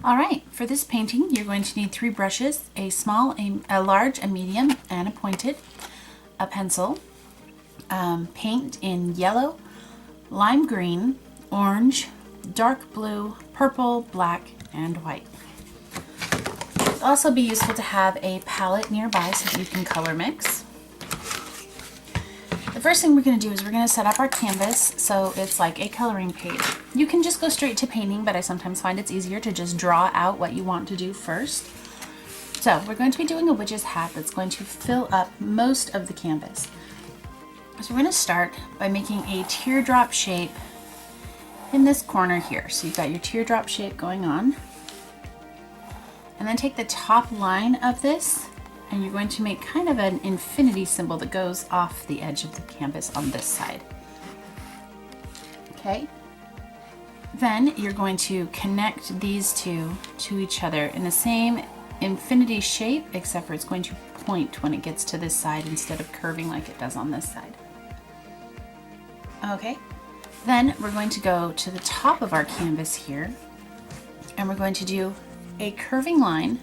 All right, for this painting, you're going to need 3 brushes, a small, a large, a medium, and a pointed, a pencil, paint in yellow, lime green, orange, dark blue, purple, black, and white. It'll also be useful to have a palette nearby so that you can color mix. The first thing we're going to do is we're going to set up our canvas so it's like a coloring page. You can just go straight to painting, but I sometimes find it's easier to just draw out what you want to do first. So we're going to be doing a witch's hat that's going to fill up most of the canvas. So we're going to start by making a teardrop shape in this corner here. So you've got your teardrop shape going on. And then take the top line of this and you're going to make kind of an infinity symbol that goes off the edge of the canvas on this side. Okay. Then you're going to connect these two to each other in the same infinity shape, except for it's going to point when it gets to this side instead of curving like it does on this side. Okay. Then we're going to go to the top of our canvas here, and we're going to do a curving line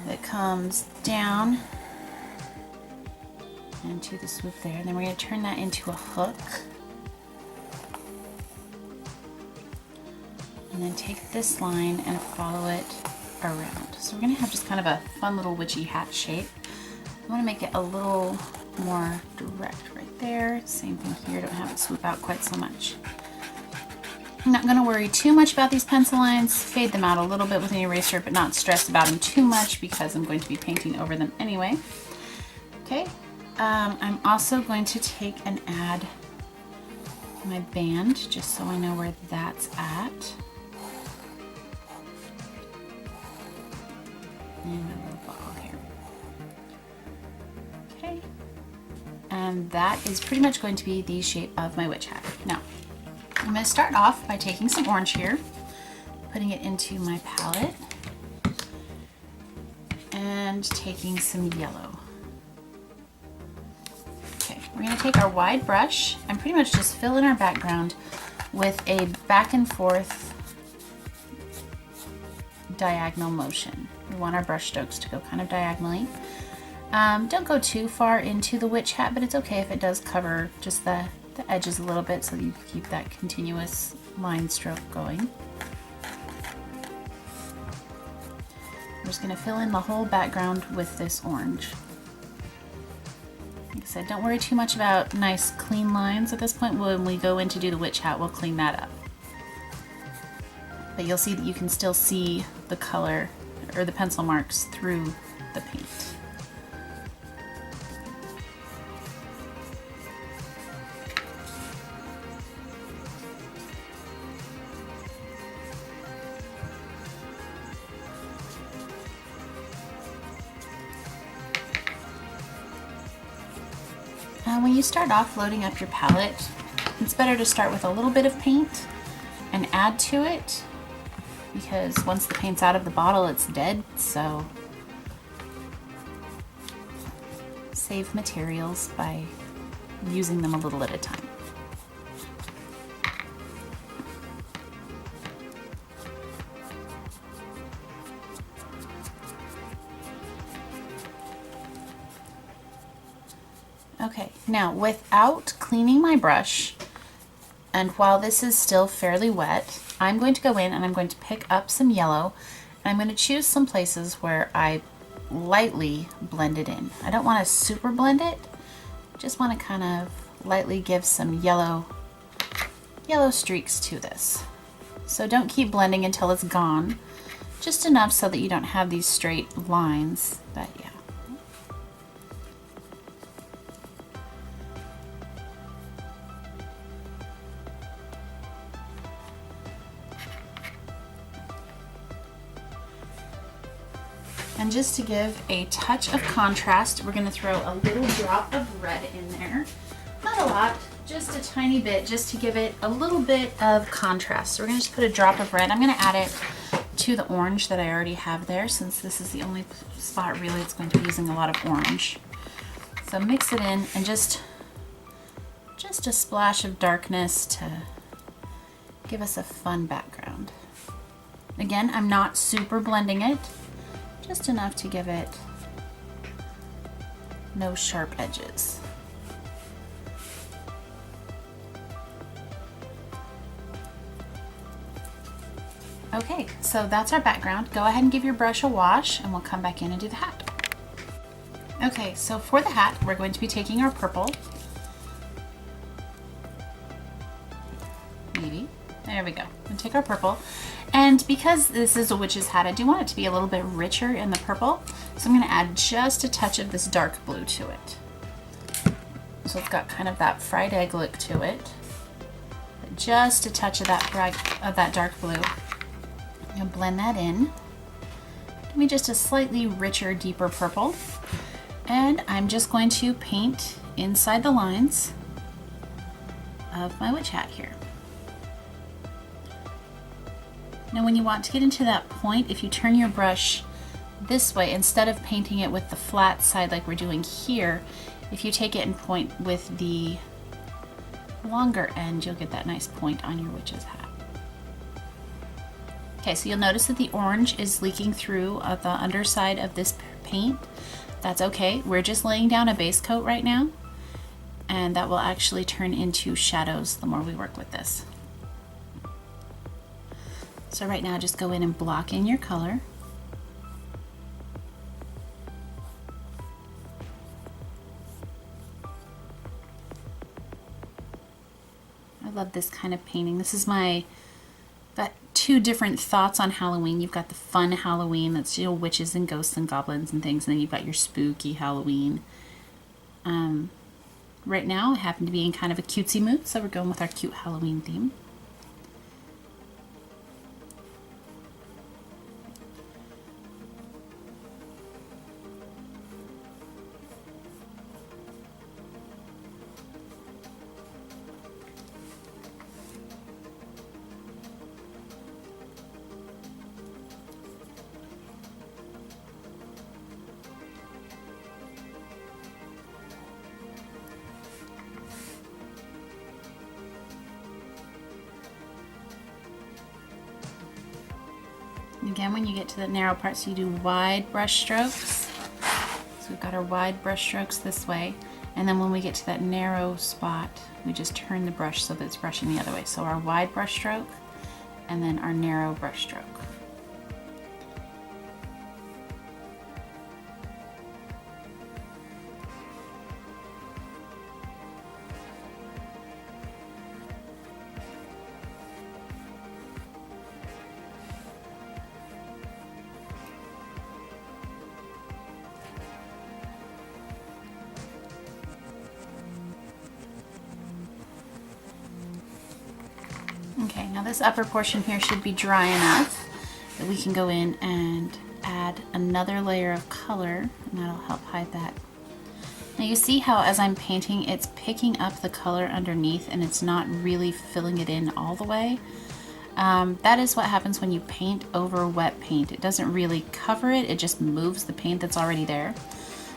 that comes down into the swoop there, and then we're going to turn that into a hook, and then take this line and follow it around. So we're going to have just kind of a fun little witchy hat shape. I want to make it a little more direct right there. Same thing here, don't have it swoop out quite so much. I'm not going to worry too much about these pencil lines, fade them out a little bit with an eraser, but not stress about them too much because I'm going to be painting over them anyway. Okay, I'm also going to take and add my band just so I know where that's at. And my little ball here. Okay, and that is pretty much going to be the shape of my witch hat. Now, I'm going to start off by taking some orange here, putting it into my palette, and taking some yellow. Okay, we're going to take our wide brush and pretty much just fill in our background with a back and forth diagonal motion. We want our brush strokes to go kind of diagonally. Don't go too far into the witch hat, but it's okay if it does cover just the edges a little bit so that you keep that continuous line stroke going. I'm just going to fill in the whole background with this orange. Like I said, don't worry too much about nice clean lines at this point. When we go in to do the witch hat, we'll clean that up. But you'll see that you can still see the color or the pencil marks through the paint. When you start off loading up your palette, it's better to start with a little bit of paint and add to it, because once the paint's out of the bottle, it's dead, so save materials by using them a little at a time. Okay, now without cleaning my brush, and while this is still fairly wet, I'm going to go in and I'm going to pick up some yellow, and I'm going to choose some places where I lightly blend it in. I don't want to super blend it, just want to kind of lightly give some yellow streaks to this. So don't keep blending until it's gone, just enough so that you don't have these straight lines, but yeah. And just to give a touch of contrast, we're going to throw a little drop of red in there. Not a lot, just a tiny bit, just to give it a little bit of contrast. So we're going to just put a drop of red. I'm going to add it to the orange that I already have there, since this is the only spot really it's going to be using a lot of orange. So mix it in, and just a splash of darkness to give us a fun background. Again, I'm not super blending it, just enough to give it no sharp edges. Okay, so that's our background. Go ahead and give your brush a wash and we'll come back in and do the hat. Okay, so for the hat, we're going to be taking our purple. Maybe. There we go. We'll take our purple. And because this is a witch's hat, I do want it to be a little bit richer in the purple. So I'm going to add just a touch of this dark blue to it. So it's got kind of that fried egg look to it. But just a touch of that dark blue. I'm going to blend that in. Give me just a slightly richer, deeper purple. And I'm just going to paint inside the lines of my witch hat here. Now when you want to get into that point, if you turn your brush this way, instead of painting it with the flat side like we're doing here, if you take it and point with the longer end, you'll get that nice point on your witch's hat. Okay, so you'll notice that the orange is leaking through the underside of this paint. That's okay. We're just laying down a base coat right now, and that will actually turn into shadows the more we work with this. So right now, just go in and block in your color. I love this kind of painting. This is got two different thoughts on Halloween. You've got the fun Halloween, that's, you know, witches and ghosts and goblins and things, and then you've got your spooky Halloween. Right now, I happen to be in kind of a cutesy mood, so we're going with our cute Halloween theme. Again, when you get to the narrow parts, you do wide brush strokes. So we've got our wide brush strokes this way. And then when we get to that narrow spot, we just turn the brush so that it's brushing the other way. So our wide brush stroke, and then our narrow brush stroke. Okay, now this upper portion here should be dry enough that we can go in and add another layer of color, and that'll help hide that. Now you see how as I'm painting, it's picking up the color underneath and it's not really filling it in all the way. That is what happens when you paint over wet paint. It doesn't really cover it, it just moves the paint that's already there.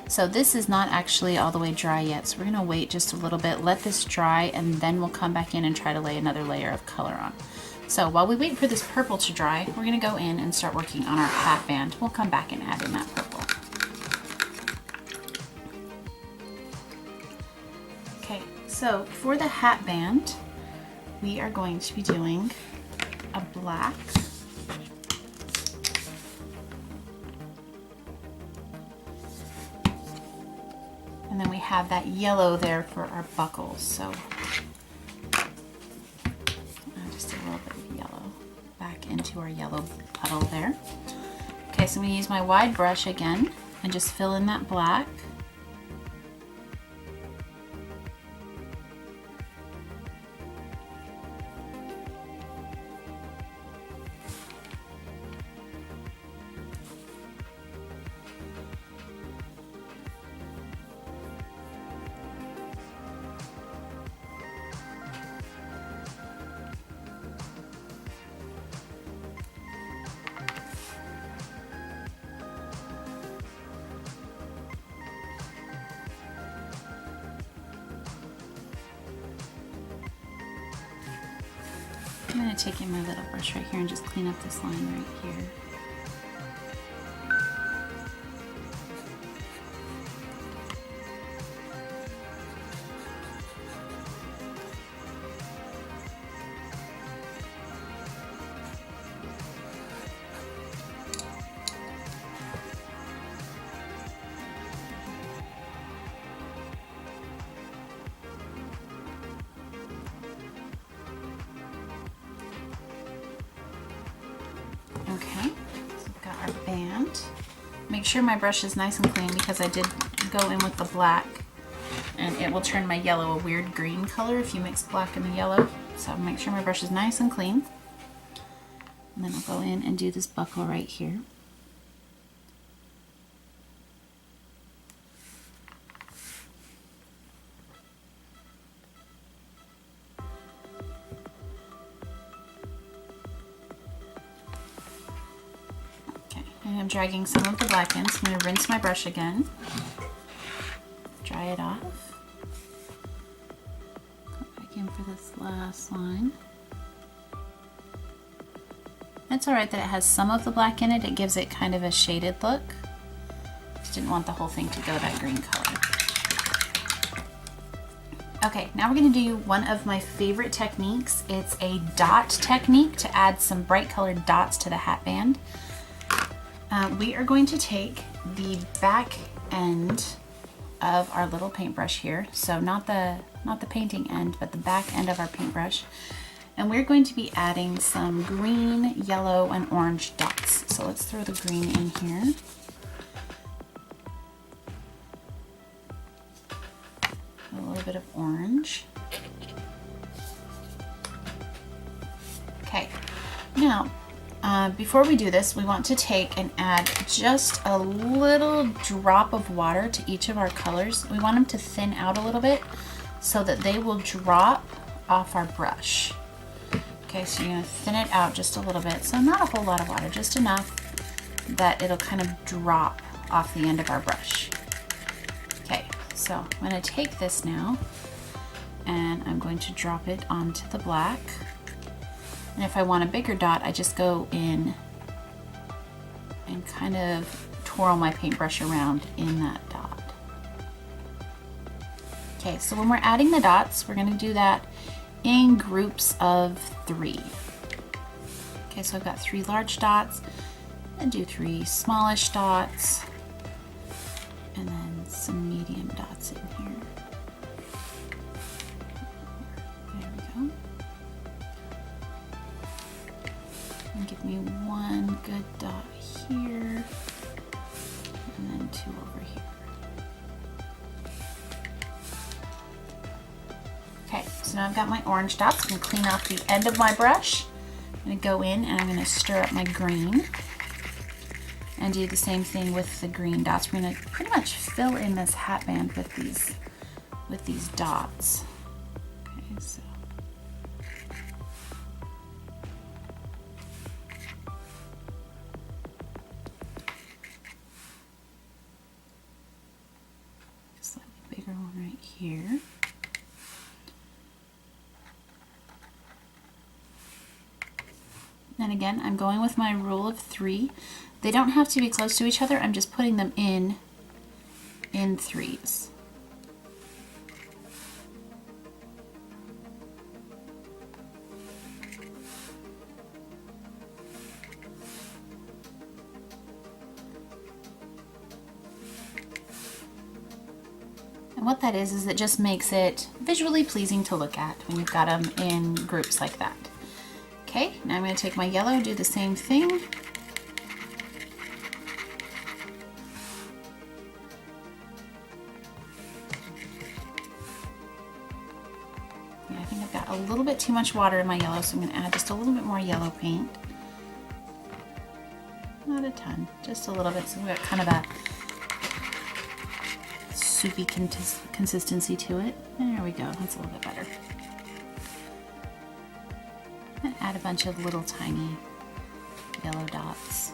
So this is not actually all the way dry yet, so we're gonna wait just a little bit, let this dry, and then we'll come back in and try to lay another layer of color on. So while we wait for this purple to dry, we're gonna go in and start working on our hat band. We'll come back and add in that purple. Okay, so for the hat band, we are going to be doing a black, and then we have that yellow there for our buckles. So just a little bit of yellow back into our yellow puddle there. Okay, so I'm going to use my wide brush again and just fill in that black. I'm going to take in my little brush right here and just clean up this line right here. Okay, so we've got our band. Make sure my brush is nice and clean because I did go in with the black and it will turn my yellow a weird green color if you mix black and the yellow. So make sure my brush is nice and clean. And then I'll go in and do this buckle right here. And I'm dragging some of the black in, so I'm going to rinse my brush again, dry it off, go back in for this last line. It's alright that it has some of the black in it, it gives it kind of a shaded look. Just didn't want the whole thing to go that green color. Okay, now we're going to do one of my favorite techniques. It's a dot technique to add some bright colored dots to the hat band. We are going to take the back end of our little paintbrush here, so not the painting end, but the back end of our paintbrush, and we're going to be adding some green, yellow, and orange dots. So let's throw the green in here. A little bit of orange. Okay, now before we do this, we want to take and add just a little drop of water to each of our colors. We want them to thin out a little bit so that they will drop off our brush. Okay, so you're going to thin it out just a little bit. So not a whole lot of water, just enough that it'll kind of drop off the end of our brush. Okay, so I'm going to take this now and I'm going to drop it onto the black. And if I want a bigger dot, I just go in and kind of twirl my paintbrush around in that dot. Okay, so when we're adding the dots, we're going to do that in groups of 3. Okay, so I've got 3 large dots, and do 3 smallish dots, and then some medium dots in here. There we go. And give me 1 good dot here, and then 2 over here. Okay, so now I've got my orange dots. I'm going to clean off the end of my brush. I'm going to go in and I'm going to stir up my green and do the same thing with the green dots. We're going to pretty much fill in this hat band with these dots. Okay, so slightly bigger one right here. And again, I'm going with my rule of 3. They don't have to be close to each other. I'm just putting them in 3s. And what that is it just makes it visually pleasing to look at when you've got them in groups like that. Okay, now I'm going to take my yellow, do the same thing. Yeah, I think I've got a little bit too much water in my yellow, so I'm going to add just a little bit more yellow paint. Not a ton, just a little bit, so we've got kind of a soupy consistency to it. There we go, that's a little bit better. And add a bunch of little tiny yellow dots.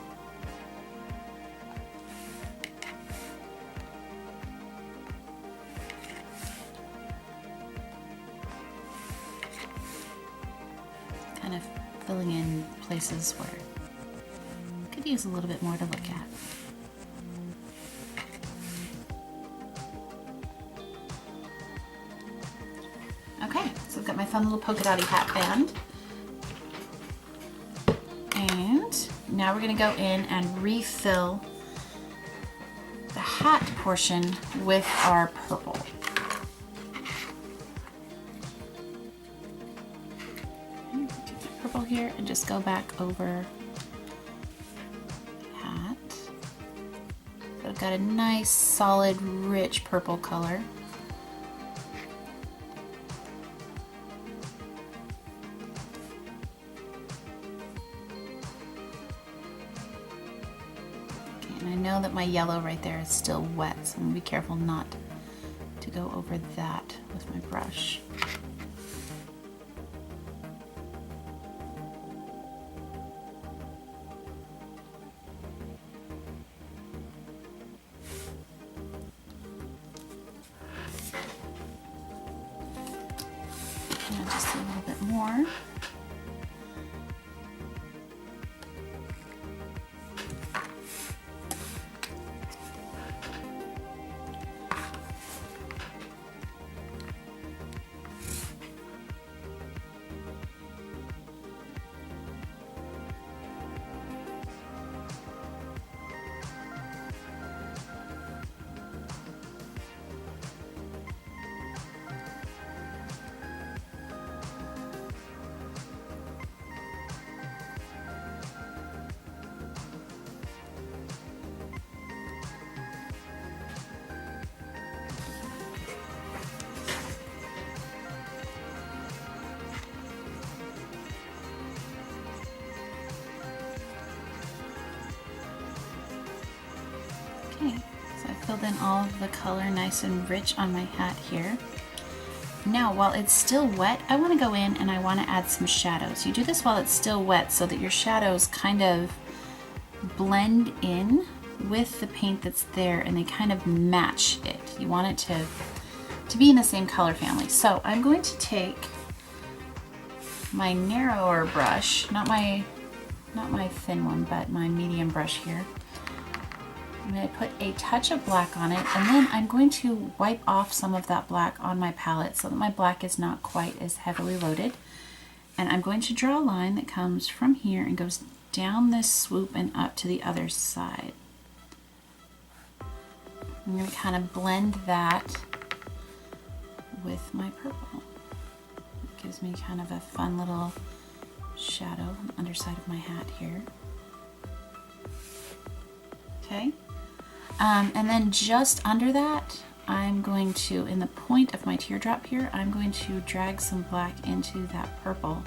Kind kind of filling in places where I could use a little bit more to look at. Okay, so I've got my fun little polka dotty hat band. And now we're gonna go in and refill the hat portion with our purple. Okay, take the purple here and just go back over the hat. So I've got a nice, solid, rich purple color. And I know that my yellow right there is still wet, so I'm going to be careful not to go over that with my brush. And just a little bit more. Okay, so I filled in all of the color nice and rich on my hat here. Now, while it's still wet, I want to go in and I want to add some shadows. You do this while it's still wet so that your shadows kind of blend in with the paint that's there and they kind of match it. You want it to be in the same color family. So I'm going to take my narrower brush, not my thin one, but my medium brush here. I'm going to put a touch of black on it, and then I'm going to wipe off some of that black on my palette so that my black is not quite as heavily loaded. And I'm going to draw a line that comes from here and goes down this swoop and up to the other side. I'm going to kind of blend that with my purple. It gives me kind of a fun little shadow on the underside of my hat here. Okay. And then just under that, I'm going to, in the point of my teardrop here, I'm going to drag some black into that purple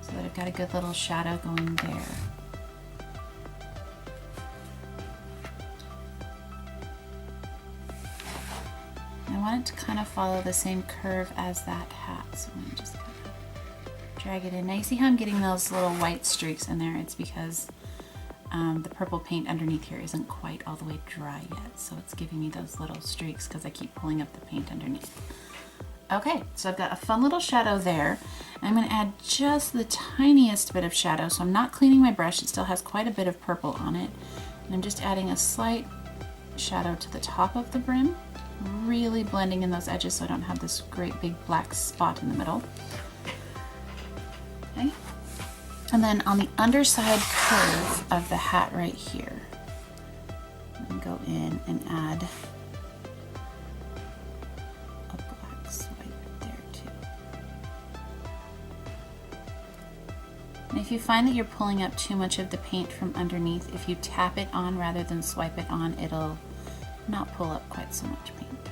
so that I've got a good little shadow going there. And I want it to kind of follow the same curve as that hat, so I'm going to just kind of drag it in. Now you see how I'm getting those little white streaks in there? It's because the purple paint underneath here isn't quite all the way dry yet, so it's giving me those little streaks because I keep pulling up the paint underneath. Okay, so I've got a fun little shadow there. I'm going to add just the tiniest bit of shadow, so I'm not cleaning my brush. It still has quite a bit of purple on it. And I'm just adding a slight shadow to the top of the brim, really blending in those edges so I don't have this great big black spot in the middle. Okay. And then on the underside curve of the hat right here, I'm going to go in and add a black swipe there too. And if you find that you're pulling up too much of the paint from underneath, if you tap it on rather than swipe it on, it'll not pull up quite so much paint.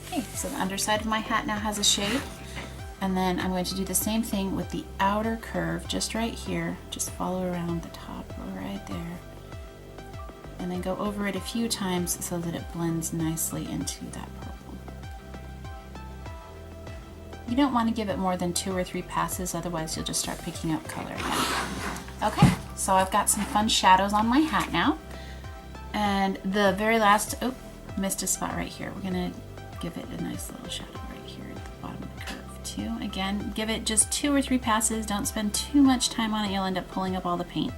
Okay, so the underside of my hat now has a shade. And then I'm going to do the same thing with the outer curve, just right here. Just follow around the top right there. And then go over it a few times so that it blends nicely into that purple. You don't want to give it more than 2 or 3 passes, otherwise you'll just start picking up color again. Okay, so I've got some fun shadows on my hat now. And the very last, oh, missed a spot right here. We're gonna give it a nice little shadow right here at the bottom of the curve. too. Again, give it just 2 or 3 passes. Don't spend too much time on it. You'll end up pulling up all the paint.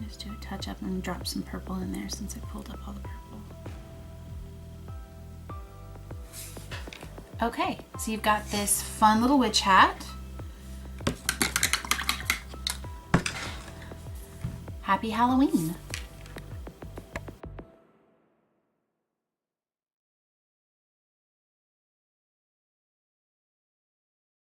Just do a touch up and drop some purple in there since I pulled up all the purple. Okay, so you've got this fun little witch hat. Happy Halloween!